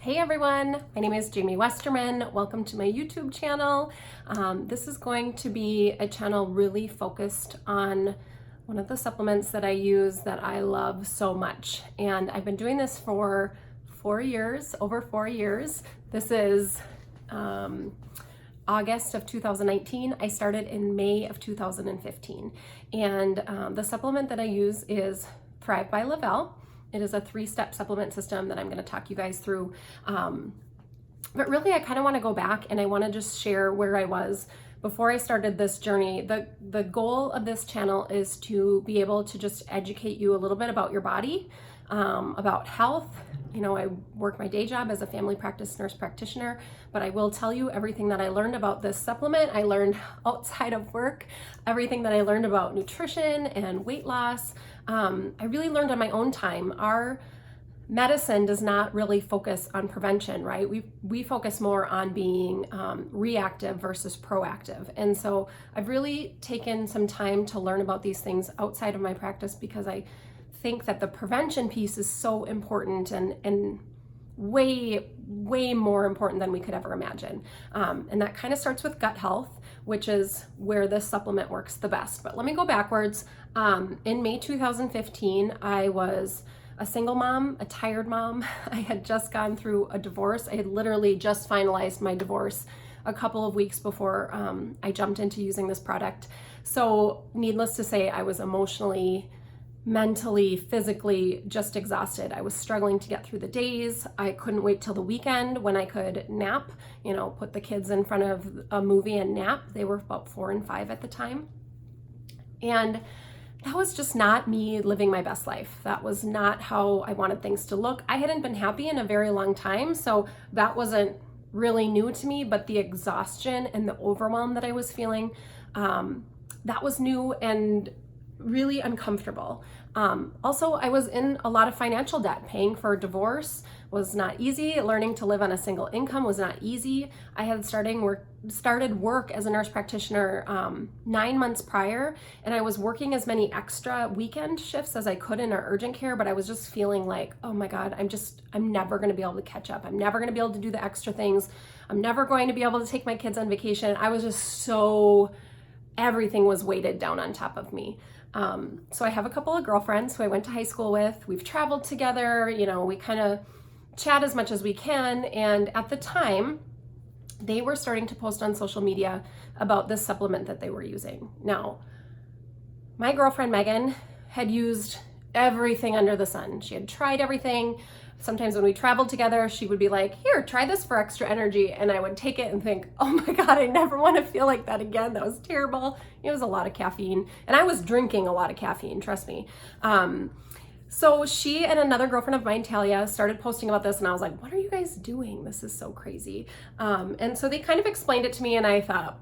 Hey everyone, my name is Jamie Westerman. Welcome to my YouTube channel. This is going to be a channel really focused on one of the supplements that I use that I love so much. And I've been doing this for over 4 years. This is August of 2019. I started in May of 2015. And the supplement that I use is Thrive by Lavelle. It is a 3-step supplement system that I'm going to talk you guys through. But really, I kind of want to go back and I want to just share where I was before I started this journey. The goal of this channel is to be able to just educate you a little bit about your body, about health. You know, I work my day job as a family practice nurse practitioner, but I will tell you everything that I learned about this supplement. I learned outside of work, everything that I learned about nutrition and weight loss. I really learned on my own time. Our medicine does not really focus on prevention, right? We focus more on being reactive versus proactive. And so I've really taken some time to learn about these things outside of my practice because I think that the prevention piece is so important and way more important than we could ever imagine. And that kind of starts with gut health, which is where this supplement works the best. But let me go backwards. In May 2015, I was a single mom, a tired mom. I had just gone through a divorce. I had literally just finalized my divorce a couple of weeks before I jumped into using this product. So needless to say, I was emotionally, mentally, physically just exhausted. I was struggling to get through the days. I couldn't wait till the weekend when I could nap, you know, put the kids in front of a movie and nap. They were about 4 and 5 at the time. And that was just not me living my best life. That was not how I wanted things to look. I hadn't been happy in a very long time, so that wasn't really new to me, but the exhaustion and the overwhelm that I was feeling, that was new and really uncomfortable. Also, I was in a lot of financial debt. Paying for a divorce was not easy. Learning to live on a single income was not easy. I had started work as a nurse practitioner 9 months prior, and I was working as many extra weekend shifts as I could in our urgent care, but I was just feeling like, oh my God, I'm never gonna be able to catch up. I'm never gonna be able to do the extra things. I'm never going to be able to take my kids on vacation. I was just everything was weighted down on top of me. So I have a couple of girlfriends who I went to high school with. We've traveled together, you know, we kind of chat as much as we can. And at the time, they were starting to post on social media about this supplement that they were using. Now, my girlfriend Megan had used everything under the sun. She had tried everything. Sometimes when we traveled together, she would be like, here, try this for extra energy. And I would take it and think, oh my God, I never want to feel like that again. That was terrible. It was a lot of caffeine. And I was drinking a lot of caffeine, trust me. So she and another girlfriend of mine, Talia, started posting about this. And I was like, what are you guys doing? This is so crazy. And so they kind of explained it to me. And I thought,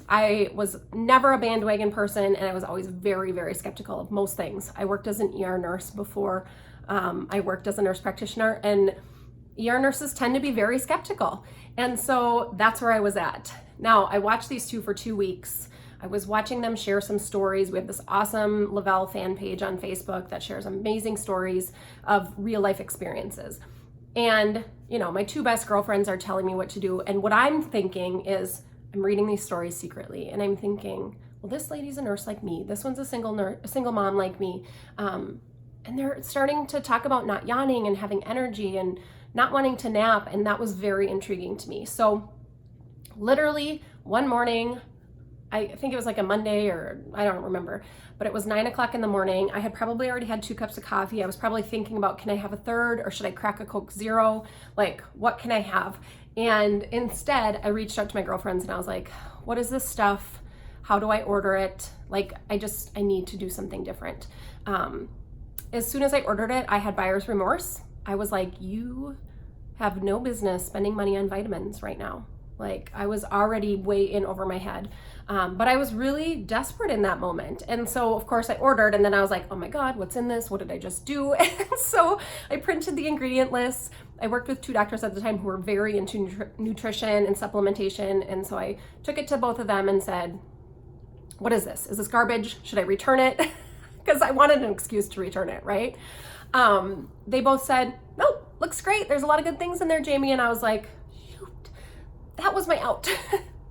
I was never a bandwagon person. And I was always very, very skeptical of most things. I worked as an ER nurse before I worked as a nurse practitioner, and ER nurses tend to be very skeptical. And so that's where I was at. Now, I watched these two for 2 weeks. I was watching them share some stories. We have this awesome Lavelle fan page on Facebook that shares amazing stories of real life experiences. And, you know, my 2 best girlfriends are telling me what to do. And what I'm thinking is, I'm reading these stories secretly, and I'm thinking, well, this lady's a nurse like me. This one's a single mom like me. And they're starting to talk about not yawning and having energy and not wanting to nap. And that was very intriguing to me. So literally one morning, I think it was like a Monday or I don't remember, but it was 9 o'clock in the morning. I had probably already had 2 cups of coffee. I was probably thinking about, can I have a third or should I crack a Coke Zero? Like, what can I have? And instead I reached out to my girlfriends and I was like, what is this stuff? How do I order it? Like, I need to do something different. As soon as I ordered it, I had buyer's remorse. I was like, you have no business spending money on vitamins right now. Like, I was already way in over my head. But I was really desperate in that moment. And so, of course, I ordered, and then I was like, oh my God, what's in this? What did I just do? And so I printed the ingredient lists. I worked with 2 doctors at the time who were very into nutrition and supplementation. And so I took it to both of them and said, what is this? Is this garbage? Should I return it? Because I wanted an excuse to return it, right? They both said, nope, looks great. There's a lot of good things in there, Jamie. And I was like, shoot, that was my out.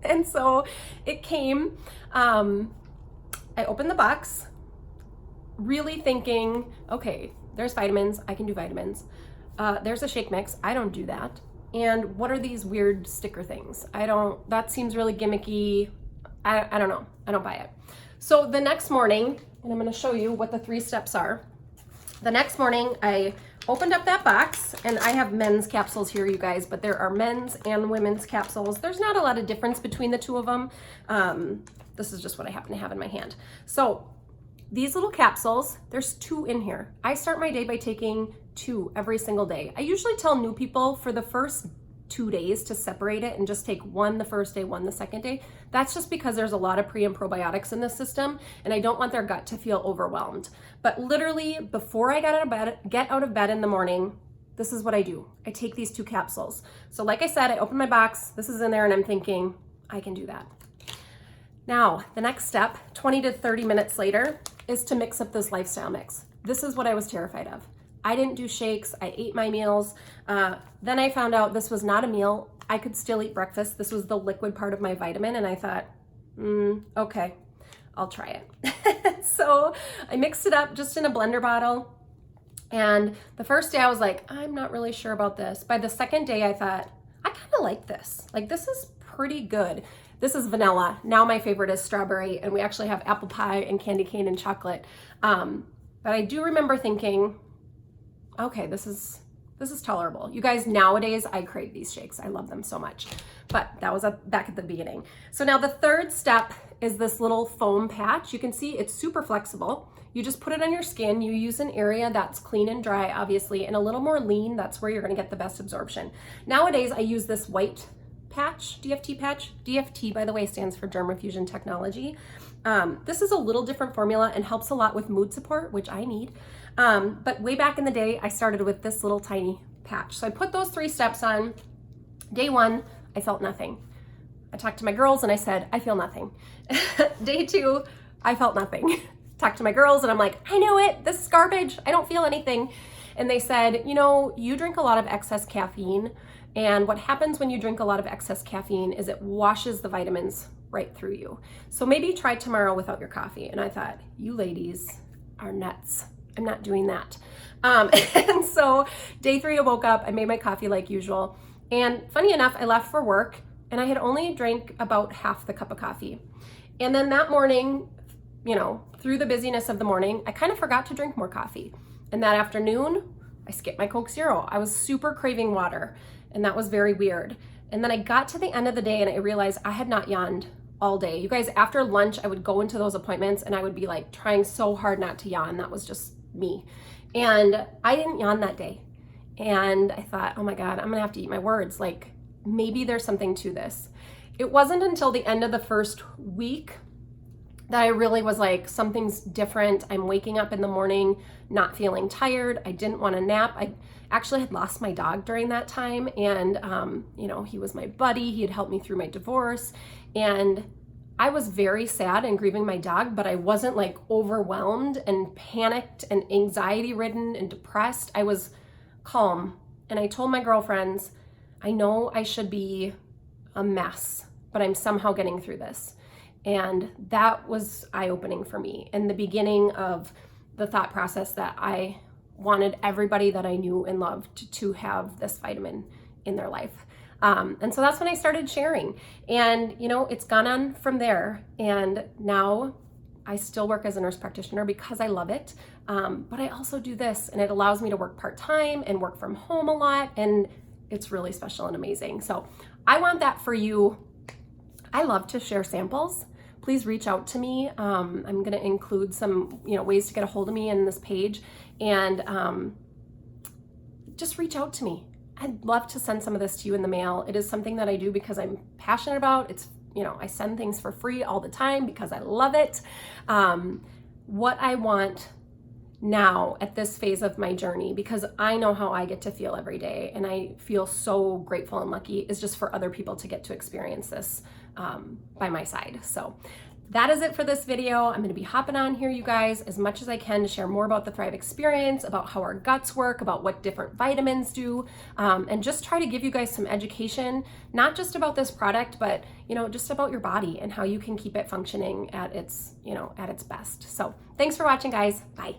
And so it came. I opened the box, really thinking, okay, there's vitamins. I can do vitamins. There's a shake mix. I don't do that. And what are these weird sticker things? That seems really gimmicky. I don't know. I don't buy it. So the next morning, and I'm going to show you what the 3 steps are. The next morning, I opened up that box, and I have men's capsules here, you guys, but there are men's and women's capsules. There's not a lot of difference between the 2 of them. This is just what I happen to have in my hand. So these little capsules, there's 2 in here. I start my day by taking 2 every single day. I usually tell new people for the first 2 days to separate it and just take 1 the first day, 1 the second day. That's just because there's a lot of pre and probiotics in the system, and I don't want their gut to feel overwhelmed. But literally, before I get out of bed in the morning, this is what I do. I take these 2 capsules. So like I said, I open my box, this is in there, and I'm thinking, I can do that. Now, the next step, 20 to 30 minutes later, is to mix up this lifestyle mix. This is what I was terrified of. I didn't do shakes, I ate my meals. Then I found out this was not a meal. I could still eat breakfast. This was the liquid part of my vitamin, and I thought, okay, I'll try it. So I mixed it up just in a blender bottle. And the first day I was like, I'm not really sure about this. By the second day I thought, I kind of like this. Like, this is pretty good. This is vanilla. Now my favorite is strawberry, and we actually have apple pie and candy cane and chocolate. But I do remember thinking, okay, this is tolerable. You guys, nowadays I crave these shakes. I love them so much. But that was back at the beginning. So now the 3rd step is this little foam patch. You can see it's super flexible. You just put it on your skin. You use an area that's clean and dry, obviously, and a little more lean. That's where you're gonna get the best absorption. Nowadays I use this white patch, DFT patch. DFT, by the way, stands for Dermafusion Technology. This is a little different formula and helps a lot with mood support, which I need. But way back in the day, I started with this little tiny patch. So I put those 3 steps on. Day 1, I felt nothing. I talked to my girls and I said, I feel nothing. Day 2, I felt nothing. Talked to my girls and I'm like, I knew it. This is garbage. I don't feel anything. And they said, you know, you drink a lot of excess caffeine. And what happens when you drink a lot of excess caffeine is it washes the vitamins right through you. So maybe try tomorrow without your coffee. And I thought, you ladies are nuts. I'm not doing that. And so day 3, I woke up, I made my coffee like usual. And funny enough, I left for work and I had only drank about half the cup of coffee. And then that morning, you know, through the busyness of the morning, I kind of forgot to drink more coffee. And that afternoon, I skipped my Coke Zero. I was super craving water, and that was very weird. And then I got to the end of the day and I realized I had not yawned all day. You guys, after lunch, I would go into those appointments and I would be like trying so hard not to yawn. That was just me. And I didn't yawn that day. And I thought, oh my God, I'm gonna have to eat my words. Like, maybe there's something to this. It wasn't until the end of the first week that I really was like, something's different. I'm waking up in the morning, not feeling tired. I didn't want to nap. I actually had lost my dog during that time. And, you know, he was my buddy. He had helped me through my divorce. And I was very sad and grieving my dog, but I wasn't like overwhelmed and panicked and anxiety ridden and depressed. I was calm. And I told my girlfriends, I know I should be a mess, but I'm somehow getting through this. And that was eye-opening for me and the beginning of the thought process that I wanted everybody that I knew and loved to have this vitamin in their life. And so that's when I started sharing. And, you know, it's gone on from there. And now I still work as a nurse practitioner because I love it. But I also do this, and it allows me to work part-time and work from home a lot. And it's really special and amazing. So I want that for you. I love to share samples. Please reach out to me. I'm going to include some, ways to get a hold of me in this page, and just reach out to me. I'd love to send some of this to you in the mail. It is something that I do because I'm passionate about. It's, I send things for free all the time because I love it. What I want now at this phase of my journey, because I know how I get to feel every day, and I feel so grateful and lucky, is just for other people to get to experience this by my side. So that is it for this video. I'm going to be hopping on here, you guys, as much as I can to share more about the Thrive experience, about how our guts work, about what different vitamins do, and just try to give you guys some education, not just about this product, but just about your body and how you can keep it functioning at its, at its best. So thanks for watching, guys. Bye.